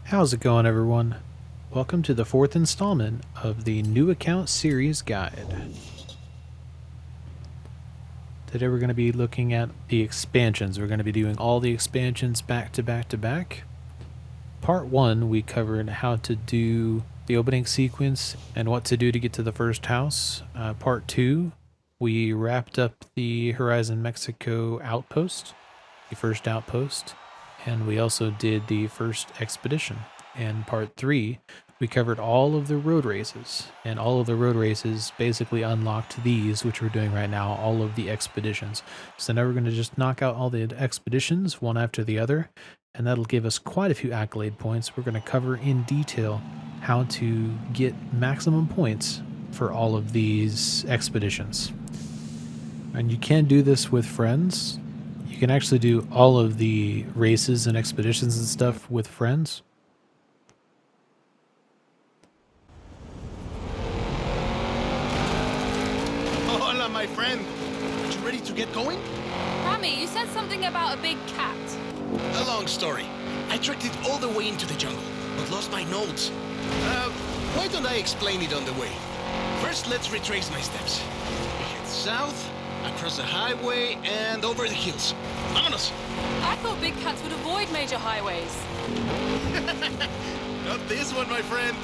How's it going, everyone? Welcome to the fourth installment of the New Account Series Guide. Today we're going to be looking at the expansions. We're going to be doing all the expansions back to back to back. Part 1, we covered how to do the opening sequence and what to do to get to the first house. Part 2, we wrapped up the Horizon Mexico outpost, the first outpost, and we also did the first expedition. And part 3, we covered all of the road races, and all of the road races basically unlocked these, which we're doing right now, all of the expeditions. So now we're going to just knock out all the expeditions one after the other, and that'll give us quite a few accolade points. We're going to cover in detail how to get maximum points for all of these expeditions. And you can do this with friends. You can actually do all of the races and expeditions and stuff with friends. Hola, my friend. Are you ready to get going? Rami, you said something about a big cat. A long story. I tracked it all the way into the jungle, but lost my notes. Why don't I explain it on the way? First, let's retrace my steps. We head south, across the highway, and over the hills. Vámonos! I thought big cats would avoid major highways. Not this one, my friend.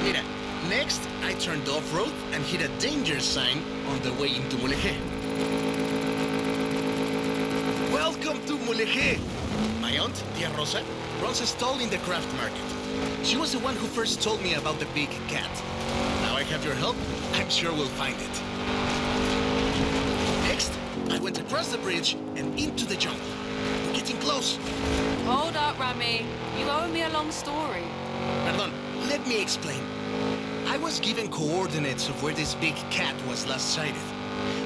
Mira, next, I turned off-road and hit a danger sign on the way into Mulegé. Welcome to Mulegé! My aunt, Tia Rosa, runs a stall in the craft market. She was the one who first told me about the big cat. Now I have your help, I'm sure we'll find it. Next, I went across the bridge and into the jungle. We're getting close. Hold up, Rami. You owe me a long story. Pardon, let me explain. I was given coordinates of where this big cat was last sighted,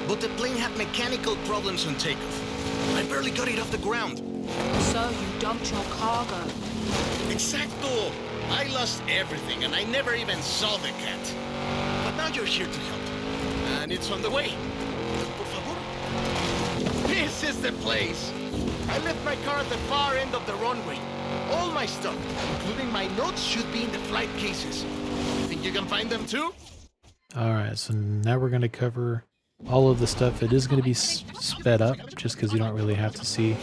but the plane had mechanical problems on takeoff. I barely got it off the ground. So you dumped your cargo. Exacto! I lost everything and I never even saw the cat. But now you're here to help. And it's on the way. Por favor. This is the place. I left my car at the far end of the runway. All my stuff, including my notes, should be in the flight cases. Think you can find them too? Alright, so now we're going to cover all of the stuff. It is going to be sped up, just because you don't really have to see.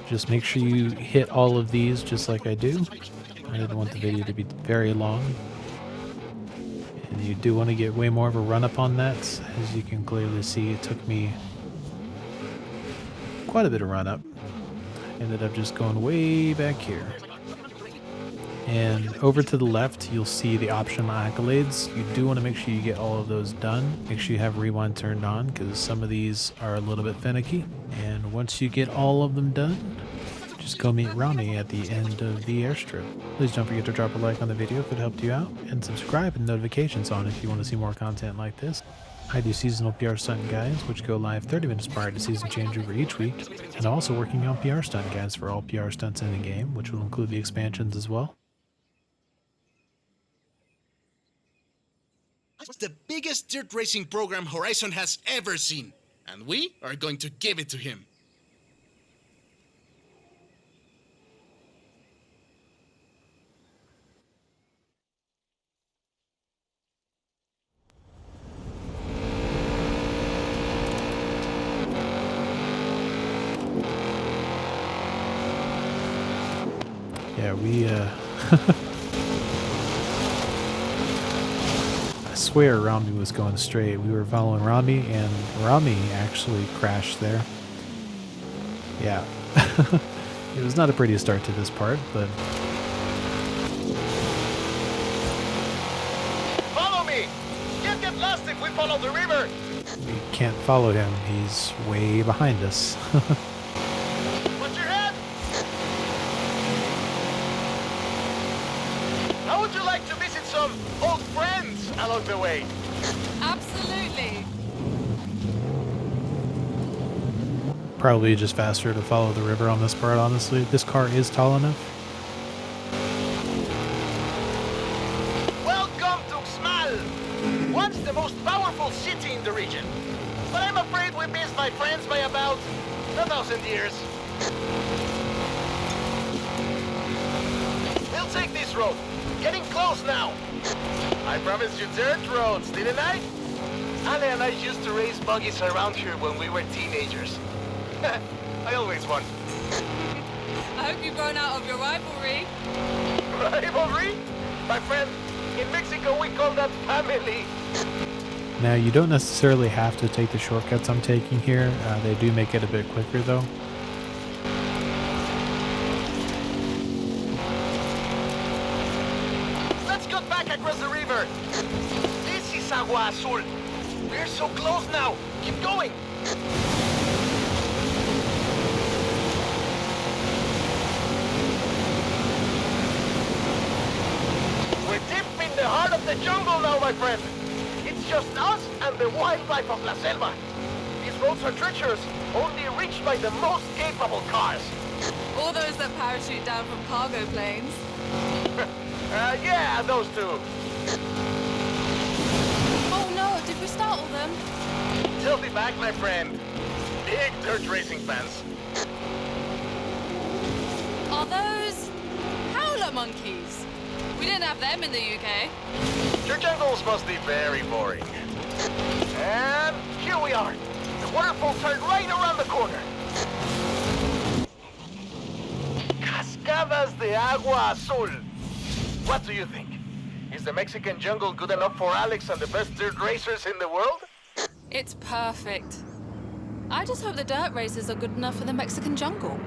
Just make sure you hit all of these just like I do. I didn't want the video to be very long. And you do want to get way more of a run-up on that. As you can clearly see, it took me quite a bit of run-up. Ended up just going way back here. And over to the left, you'll see the optional accolades. You do want to make sure you get all of those done. Make sure you have rewind turned on, because some of these are a little bit finicky. And once you get all of them done, just go meet Rami at the end of the airstrip. Please don't forget to drop a like on the video if it helped you out, and subscribe and notifications on if you want to see more content like this. I do seasonal PR stunt guides, which go live 30 minutes prior to season changeover each week, and I'm also working on PR stunt guides for all PR stunts in the game, which will include the expansions as well. It's the biggest dirt racing program Horizon has ever seen, and we are going to give it to him. Yeah, we, I swear Rami was going straight. We were following Rami, and Rami actually crashed there. Yeah. It was not a pretty start to this part, but... Follow me! Can't get lost if we follow the river! we can't follow him. He's way behind us. Watch your head! How would you like to visit some old friends along the way? Absolutely. Probably just faster to follow the river on this part, honestly. This car is tall enough. Welcome to Xmal! Once the most powerful city in the region. But I'm afraid we missed my friends by about 1,000 years. We'll take this road. Getting close now. I promised you dirt roads, didn't I? Ale and I used to race buggies around here when we were teenagers. I always won. I hope you've grown out of your rivalry. Rivalry? My friend, in Mexico we call that family. Now, you don't necessarily have to take the shortcuts I'm taking here. They do make it a bit quicker, though. Let's cut back across the river. This is Agua Azul. We're so close now. Keep going. We're deep in the heart of the jungle now, my friend. It's just us and the wildlife of La Selva. These roads are treacherous, only reached by the most capable cars. All those that parachute down from cargo planes. Yeah, those two. Oh no, did we startle them? They'll be back, my friend. Big dirt racing fans. Are those howler monkeys? We didn't have them in the UK. Your jungles must be very boring. And here we are. The waterfalls are right around the corner. Cascadas de Agua Azul. What do you think? Is the Mexican jungle good enough for Alex and the best dirt racers in the world? It's perfect. I just hope the dirt races are good enough for the Mexican jungle.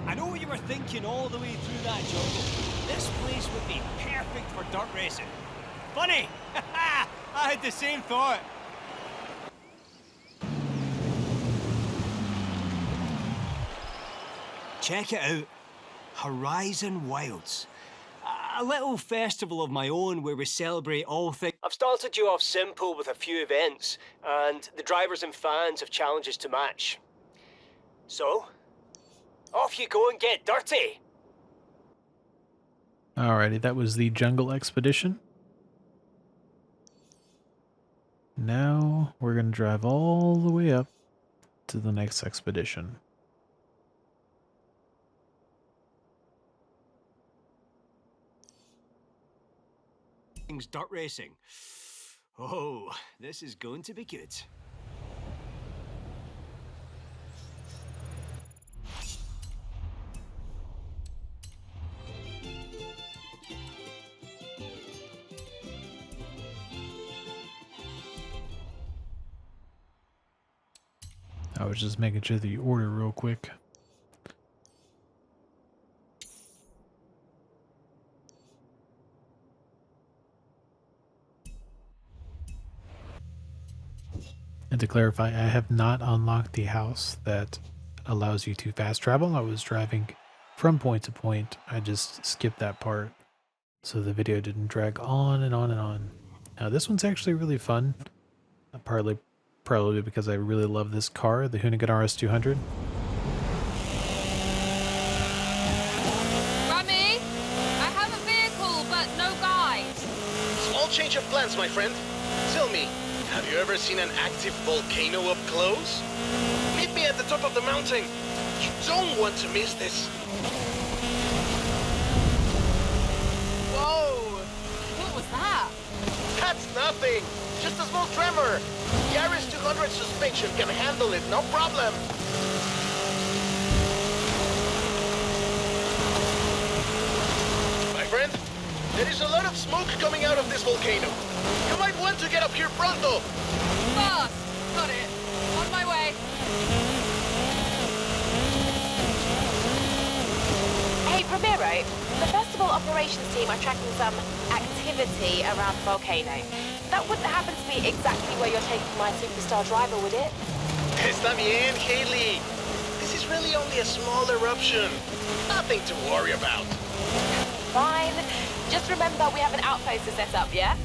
I know what you were thinking all the way through that jungle. This place would be perfect for dirt racing. Funny! I had the same thought. Check it out. Horizon Wilds. A little festival of my own where we celebrate all things. I've started you off simple with a few events, and the drivers and fans have challenges to match. So, off you go and get dirty! Alrighty, that was the Jungle Expedition. Now we're going to drive all the way up to the next expedition. Dirt racing. Oh, this is going to be good. I was just making sure the order real quick. And to clarify, I have not unlocked the house that allows you to fast travel. I was driving from point to point. I just skipped that part so the video didn't drag on and on and on. Now this one's actually really fun. Probably because I really love this car, the Hoonigan RS200. Rami, I have a vehicle, but no guide. Small change of plans, my friend. Tell me, have you ever seen an active volcano up close? Meet me at the top of the mountain. You don't want to miss this. Whoa! What was that? That's nothing. Just a small tremor. The RS200 suspension can handle it, no problem. My friend, there is a lot of smoke coming out of this volcano. You might want to get up here pronto. Fast! Got it. On my way. Hey, Ramiro, the festival operations team are tracking some activity around the volcano. That wouldn't happen to be exactly where you're taking my superstar driver, would it? Está bien, Haley. This is really only a small eruption. Nothing to worry about. Fine. Just remember we have an outpost to set up, yeah?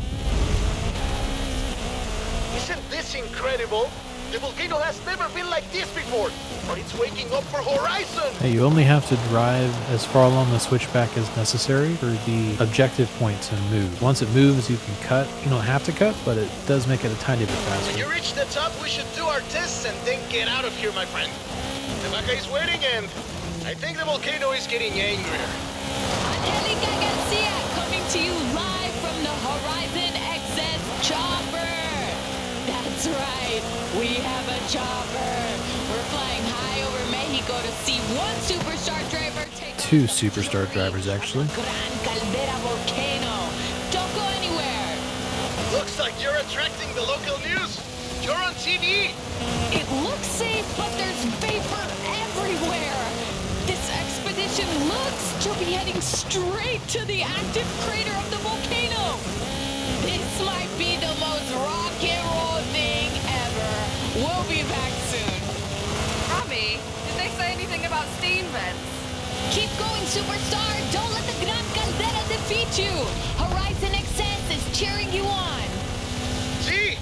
Isn't this incredible? The volcano has never been like this before, but it's waking up for Horizon! Hey, you only have to drive as far along the switchback as necessary for the objective point to move. Once it moves, you can cut. You don't have to cut, but it does make it a tiny bit When faster. you reach the top, we should do our tests and then get out of here, my friend. The Baja is waiting, and I think the volcano is getting angrier. Angelica Garcia coming chopper. We're flying high over Mexico to see one superstar driver take 2 superstar drivers, actually. Gran Caldera volcano. Don't go anywhere. Looks like you're attracting the local news. You're on TV. It looks safe, but there's vapor everywhere. This expedition looks to be heading straight to the active crater of the volcano. This might be the most rock and roll thing ever. We'll be back soon. Rami, did they say anything about steam vents? Keep going, superstar. Don't let the Gran Caldera defeat you. Horizon Excess is cheering you on. See?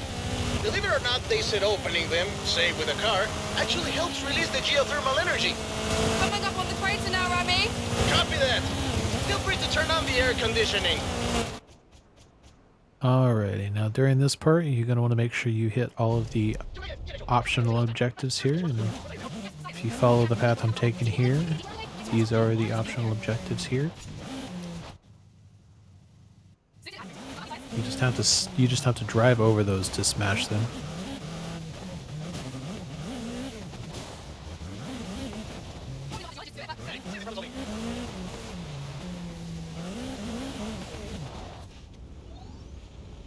Believe it or not, they said opening them, say with a car, actually helps release the geothermal energy. Coming up on the crater now, Rami. Copy that. Feel free to turn on the air conditioning. Alrighty, now during this part, you're going to want to make sure you hit all of the optional objectives here. And if you follow the path I'm taking here, these are the optional objectives here. You just have to drive over those to smash them.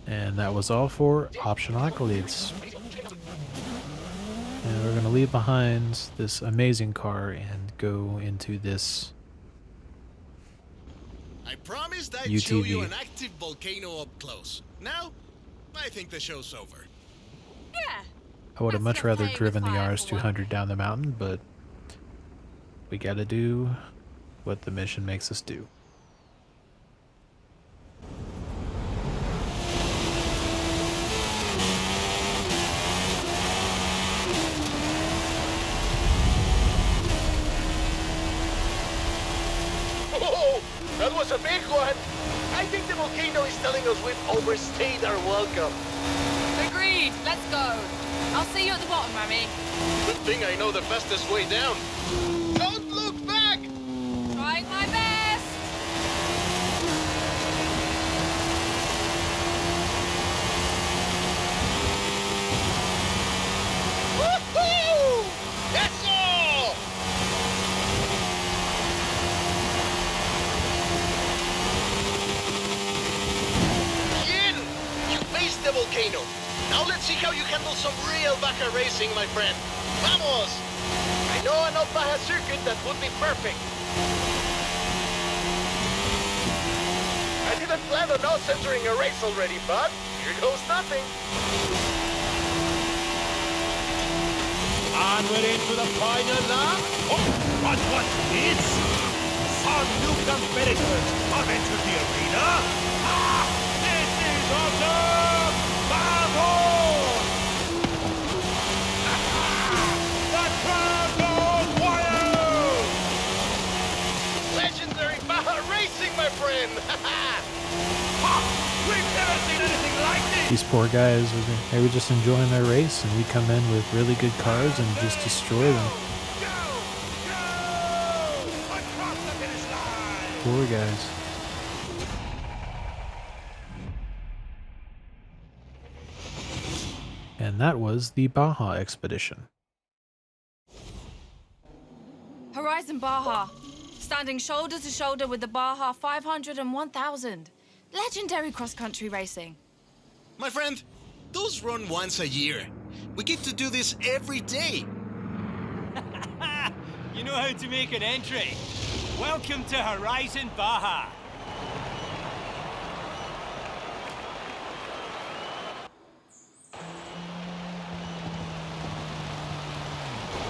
And that was all for optional accolades. And we're going to leave behind this amazing car and go into this I promised I'd show you UTV. an active volcano up close. Now, I think the show's over. Yeah. I would have much Let's rather not play driven the with fire for RS-200 down the mountain, but we gotta do what the mission makes us do. Oh, that was a big one. I think the volcano is telling us we've overstayed our welcome. Agreed. Let's go. I'll see you at the bottom, Rami. Good thing I know the fastest way down. Don't look back! Trying my best. Woohoo! That's all! Bien! You faced the volcano. Now let's see how you handle some real Baja racing, my friend. Vamos! I know an old Baja circuit that would be perfect. I didn't plan on not censoring a race already, but here goes nothing. And we're into the final lap. Oh, but what's this? Some new competitors have entered the arena. Ah, this is awesome! Vamos! The crowd goes wild! Legendary Baja racing, my friend! We've never seen anything like this! These poor guys, they were just enjoying their race, and we come in with really good cars and just destroy them. Across the finish line! Poor guys. And that was the Baja Expedition. Horizon Baja. Standing shoulder to shoulder with the Baja 500 and 1000. Legendary cross-country racing. My friend, those run once a year. We get to do this every day. You know how to make an entry. Welcome to Horizon Baja.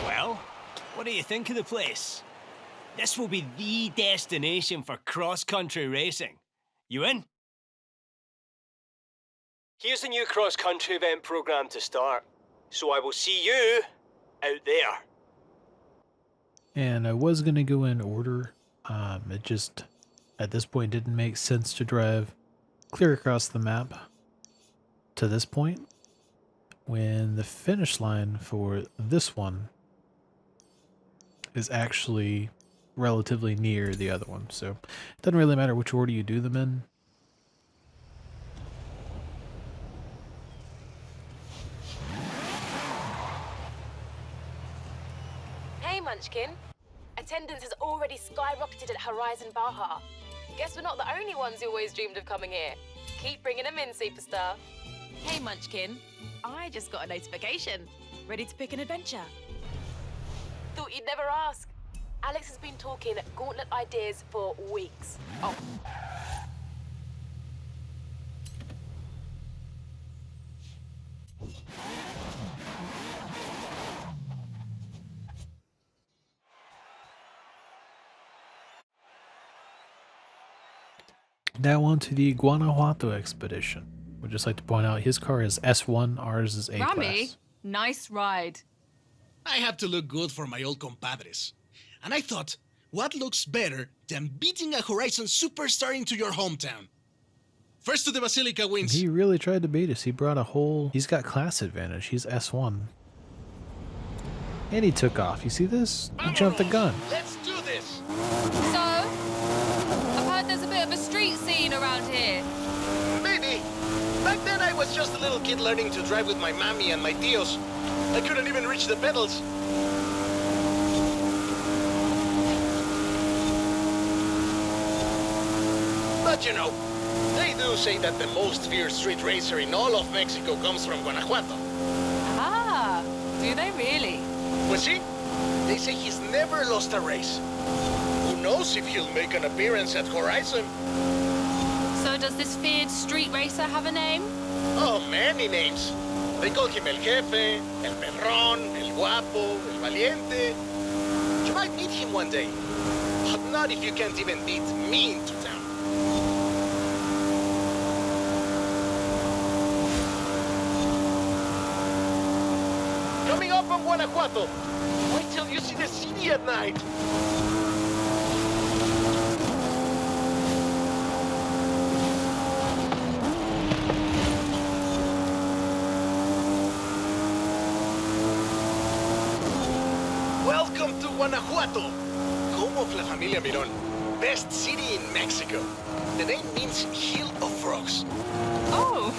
Well, what do you think of the place? This will be the destination for cross-country racing. You in? Here's the new cross-country event program to start. So I will see you out there. And I was going to go in order. It just, at this point, didn't make sense to drive clear across the map to this point, when the finish line for this one is actually relatively near the other one. So it doesn't really matter which order you do them in. Hey, Munchkin. Attendance has already skyrocketed at Horizon Baja. Guess we're not the only ones who always dreamed of coming here. Keep bringing them in, superstar. Hey, Munchkin. I just got a notification. Ready to pick an adventure? Thought you'd never ask. Alex has been talking gauntlet ideas for weeks. Oh. Now on to the Guanajuato Expedition. Would just like to point out his car is S1, ours is A Rami, class. nice ride. I have to look good for my old compadres. And I thought, what looks better than beating a Horizon superstar into your hometown? First to the Basilica wins. He really tried to beat us. He brought a whole... He's got class advantage. He's S1. And he took off. You see this? He jumped the gun. Let's do this. So, I've heard there's a bit of a street scene around here. Maybe. Back then I was just a little kid learning to drive with my mommy and my tios. I couldn't even reach the pedals. But you know, they do say that the most fierce street racer in all of Mexico comes from Guanajuato. Ah, do they really? Well, see, they say he's never lost a race. Who knows if he'll make an appearance at Horizon? So does this feared street racer have a name? Oh, many names. They call him El Jefe, El Perrón, El Guapo, El Valiente. You might meet him one day, but not if you can't even beat me into town. Coming up on Guanajuato. Wait till you see the city at night. Welcome to Guanajuato, home of La Familia Mirón, best city in Mexico. The name means hill of frogs. Oh,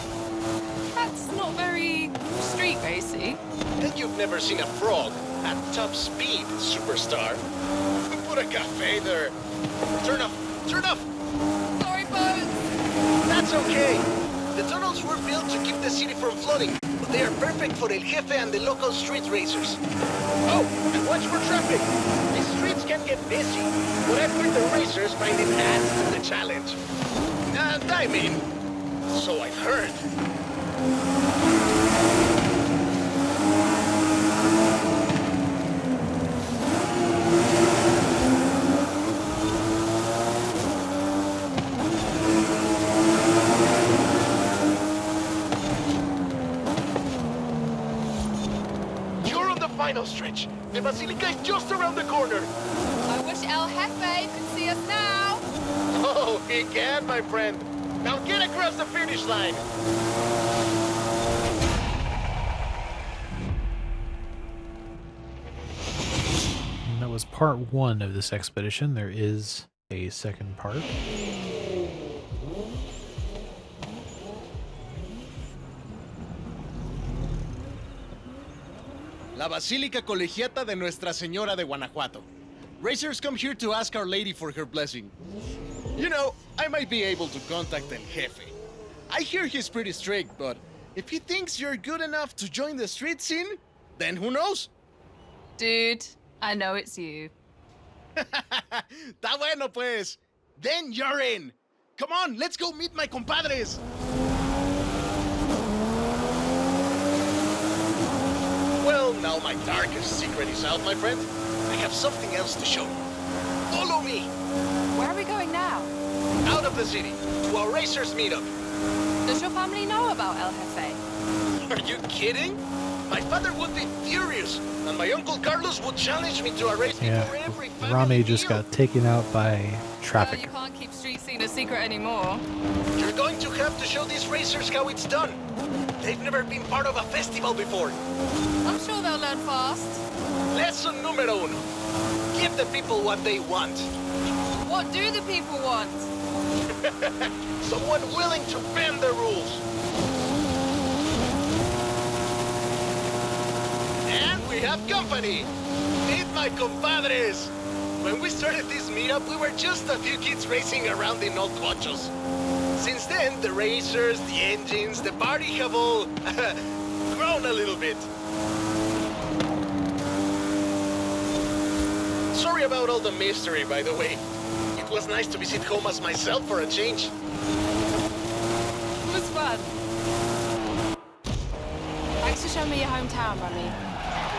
that's not very street racy. Then you've never seen a frog at top speed, superstar. Put a cafe there. Turn off, turn off. Sorry, folks. That's okay. The tunnels were built to keep the city from flooding, but they are perfect for El Jefe and the local street racers. Oh, and watch for traffic. The streets can get busy, but I've heard the racers find it adds to the challenge. And I mean, so I've heard. Final stretch. The Basilica is just around the corner. I wish El Jefe could see us now. Oh, he can, my friend. Now get across the finish line. And that was part 1 of this expedition. There is a second part. La Basílica Colegiata de Nuestra Señora de Guanajuato. Racers come here to ask Our Lady for her blessing. You know, I might be able to contact El Jefe. I hear he's pretty strict, but if he thinks you're good enough to join the street scene, then who knows? Dude, I know it's you. Está bueno, pues. Then you're in. Come on, let's go meet my compadres. Well, now my darkest secret is out, my friend. I have something else to show you. Follow me. Where are we going now? Out of the city, to our racers meetup. Does your family know about El Jefe? Are you kidding? My father would be furious, and my Uncle Carlos would challenge me to a race before every family Rami just meal. got taken out by Well, traffic. you can't keep street scene a secret anymore. You're going to have to show these racers how it's done. They've never been part of a festival before. I'm sure they'll learn fast. Lesson número 1. Give the people what they want. What do the people want? Someone willing to bend the rules. And we have company. Meet my compadres! When we started this meetup, we were just a few kids racing around in old cochos. Since then, the racers, the engines, the party have all grown a little bit. Sorry about all the mystery, by the way. It was nice to visit home as myself for a change. It was fun. Thanks for showing me your hometown, Remy.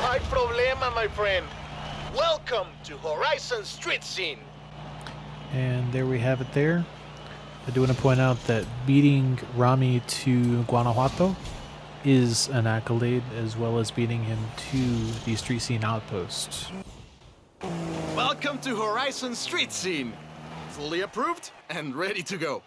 My problema, my friend. Welcome to Horizon Street Scene. And there we have it there. I do want to point out that beating Rami to Guanajuato is an accolade, as well as beating him to the street scene outpost. Welcome to Horizon Street Scene. Fully approved and ready to go.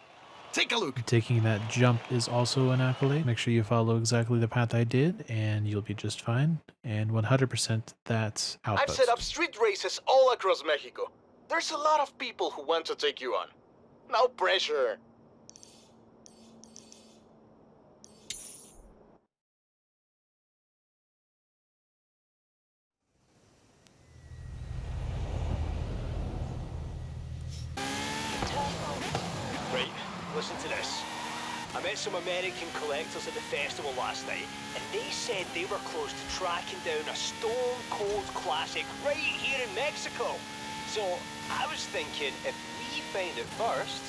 Take a look. Taking that jump is also an accolade. Make sure you follow exactly the path I did, and you'll be just fine. And 100% that's outpost. I've set up street races all across Mexico. There's a lot of people who want to take you on. No pressure. Right, listen to this. I met some American collectors at the festival last night, and they said they were close to tracking down a stone-cold classic right here in Mexico. So I was thinking, if we find it first...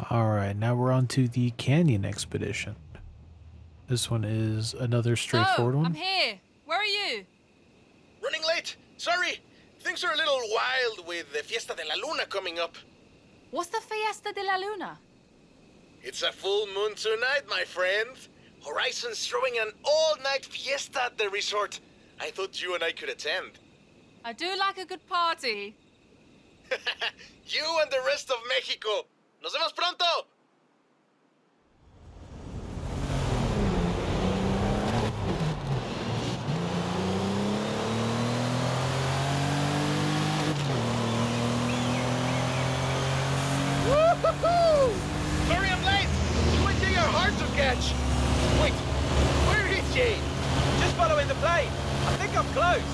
Alright, now we're on to the Canyon Expedition. This one is another straightforward one. I'm here. Where are you? Running late. Sorry. Things are a little wild with the Fiesta de la Luna coming up. What's the Fiesta de la Luna? It's a full moon tonight, my friend. Horizon's throwing an all-night fiesta at the resort. I thought you and I could attend. I do like a good party. You and the rest of Mexico. Nos vemos pronto! Woo-hoo-hoo! Sorry I'm late! You went to your hard to catch! Wait, where is Jay? Just following the plane. I think I'm close.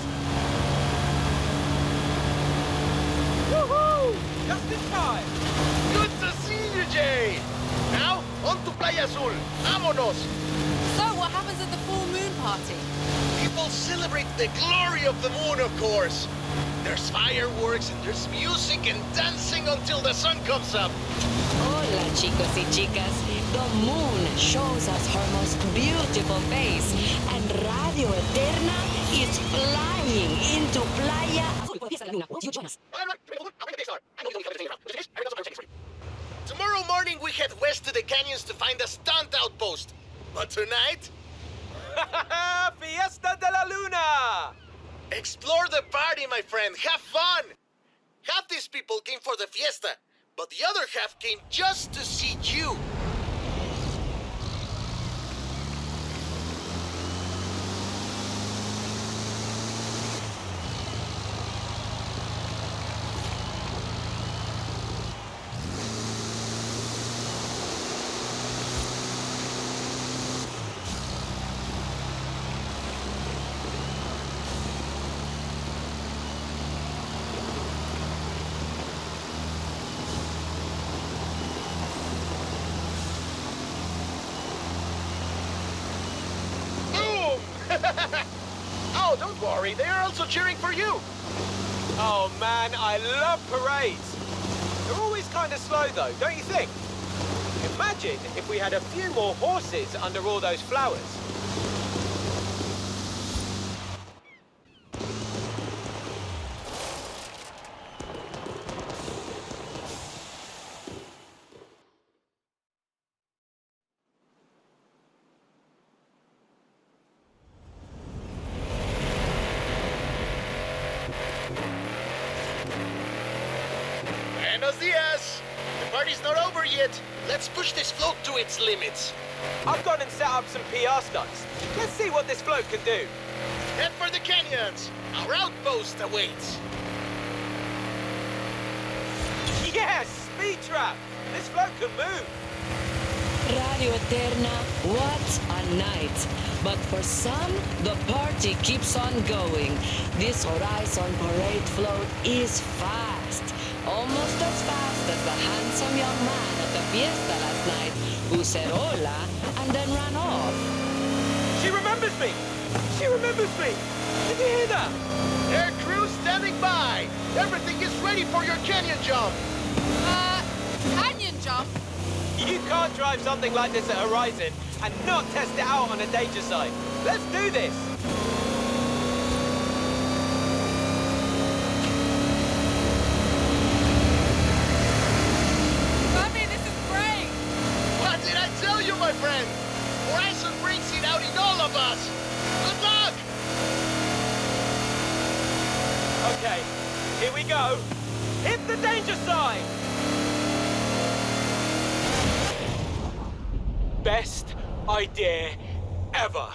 Woohoo! Just in time. Good to see you, Jay! Now, on to Playa Azul. Vámonos! So, what happens at the full moon party? People celebrate the glory of the moon, of course. There's fireworks and there's music and dancing until the sun comes up. Hola, chicos y chicas. The moon shows us her most beautiful face, and Radio Eterna is flying into Playa Azul for Fiesta de la Luna. Won't you join us? Tomorrow morning we head west to the canyons to find a stunt outpost. But tonight, Fiesta de la Luna! explore the party, my friend. Have fun! Half these people came for the fiesta, but the other half came just to see you. Oh, don't worry. They are also cheering for you. Oh man, I love parades. They're always kind of slow though, don't you think? Imagine if we had a few more horses under all those flowers. Buenos dias! The party's not over yet. Let's push this float to its limits. I've gone and set up some PR stunts. Let's see what this float can do. Head for the canyons. Our outpost awaits. Yes! speed trap! This float can move! Radio Eterna, what a night. But for some, the party keeps on going. This Horizon parade float is fast. Almost as fast as the handsome young man at the fiesta last night who said hola and then ran off. She remembers me! She remembers me! Did you hear that? Air crew standing by. Everything is ready for your canyon jump. Canyon jump? You can't drive something like this at Horizon and not test it out on a danger site. Let's do this! Bobby, this is great! What did I tell you, my friend? Horizon brings it out in all of us. Good luck! Okay, here we go. Hit the danger sign! Best idea ever.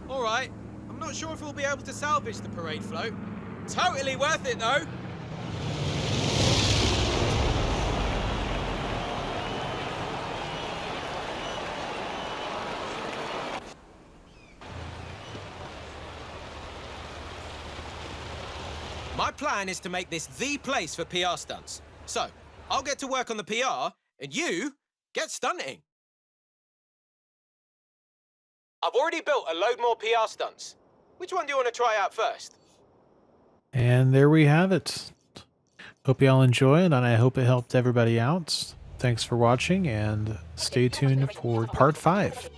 All right. I'm not sure if we'll be able to salvage the parade float. Totally worth it, though. My plan is to make this the place for PR stunts. So, I'll get to work on the PR, and you get stunting. I've already built a load more PR stunts. Which one do you want to try out first? And there we have it. Hope y'all enjoy it, and I hope it helped everybody out. Thanks for watching, and stay tuned for part 5.